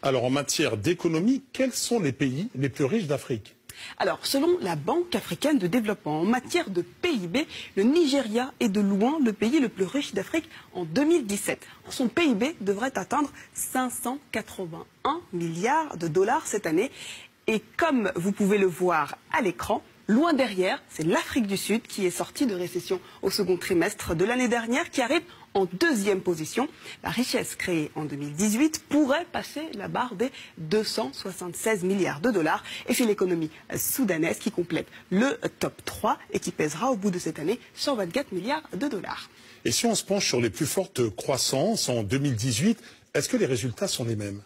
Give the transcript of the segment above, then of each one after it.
Alors, en matière d'économie, quels sont les pays les plus riches d'Afrique? Alors, selon la Banque africaine de développement, en matière de PIB, le Nigeria est de loin le pays le plus riche d'Afrique en 2017. Son PIB devrait atteindre 581 milliards de dollars cette année. Et comme vous pouvez le voir à l'écran, loin derrière, c'est l'Afrique du Sud qui est sortie de récession au second trimestre de l'année dernière, qui arrive en deuxième position. La richesse créée en 2018 pourrait passer la barre des 276 milliards de dollars. Et c'est l'économie soudanaise qui complète le top 3 et qui pèsera au bout de cette année 124 milliards de dollars. Et si on se penche sur les plus fortes croissances en 2018, est-ce que les résultats sont les mêmes?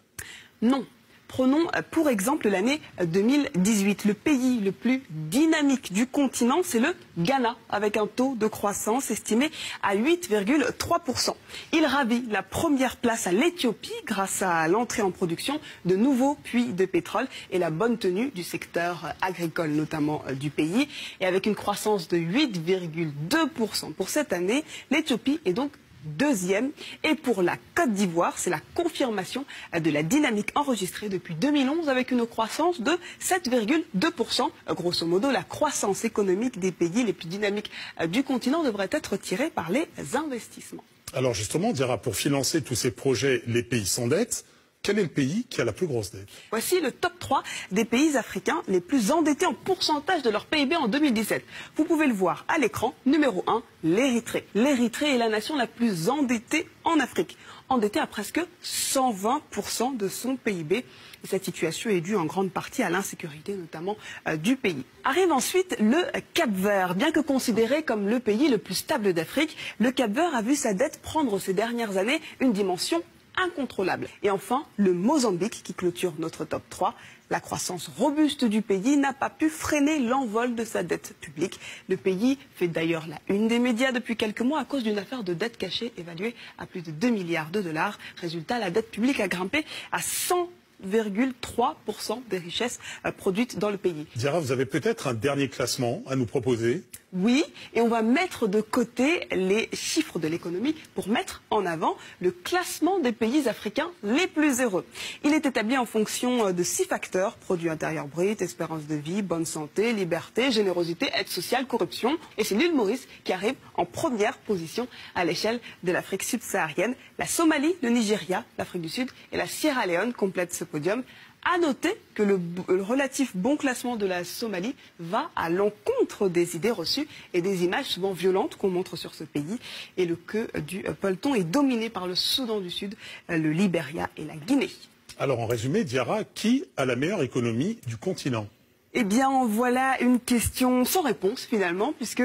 Non. Prenons pour exemple l'année 2018. Le pays le plus dynamique du continent, c'est le Ghana, avec un taux de croissance estimé à 8,3%. Il ravit la première place à l'Éthiopie grâce à l'entrée en production de nouveaux puits de pétrole et la bonne tenue du secteur agricole, notamment du pays. Et avec une croissance de 8,2% pour cette année, l'Éthiopie est donc deuxième. Et pour la Côte d'Ivoire, c'est la confirmation de la dynamique enregistrée depuis 2011 avec une croissance de 7,2%. Grosso modo, la croissance économique des pays les plus dynamiques du continent devrait être tirée par les investissements. Alors justement, Diarra, pour financer tous ces projets, les pays s'endettent. Quel est le pays qui a la plus grosse dette? Voici le top 3 des pays africains les plus endettés en pourcentage de leur PIB en 2017. Vous pouvez le voir à l'écran. Numéro 1, l'Érythrée. L'Érythrée est la nation la plus endettée en Afrique. Endettée à presque 120% de son PIB. Et cette situation est due en grande partie à l'insécurité, notamment du pays. Arrive ensuite le Cap-Vert. Bien que considéré comme le pays le plus stable d'Afrique, le Cap-Vert a vu sa dette prendre ces dernières années une dimension incontrôlable. Et enfin, le Mozambique qui clôture notre top 3. La croissance robuste du pays n'a pas pu freiner l'envol de sa dette publique. Le pays fait d'ailleurs la une des médias depuis quelques mois à cause d'une affaire de dette cachée évaluée à plus de 2 milliards de dollars. Résultat, la dette publique a grimpé à 100,3% des richesses produites dans le pays. Diarra, vous avez peut-être un dernier classement à nous proposer? Oui, et on va mettre de côté les chiffres de l'économie pour mettre en avant le classement des pays africains les plus heureux. Il est établi en fonction de 6 facteurs: produit intérieur brut, espérance de vie, bonne santé, liberté, générosité, aide sociale, corruption. Et c'est l'île Maurice qui arrive en première position à l'échelle de l'Afrique subsaharienne. La Somalie, le Nigeria, l'Afrique du Sud et la Sierra Leone complètent ce podium. À noter que le relatif bon classement de la Somalie va à l'encontre des idées reçues et des images souvent violentes qu'on montre sur ce pays. Et le queue du peloton est dominé par le Soudan du Sud, le Libéria et la Guinée. Alors en résumé, Diarra, qui a la meilleure économie du continent? Eh bien, voilà une question sans réponse finalement, puisque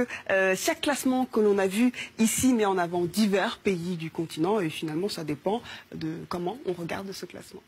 chaque classement que l'on a vu ici met en avant divers pays du continent et finalement ça dépend de comment on regarde ce classement.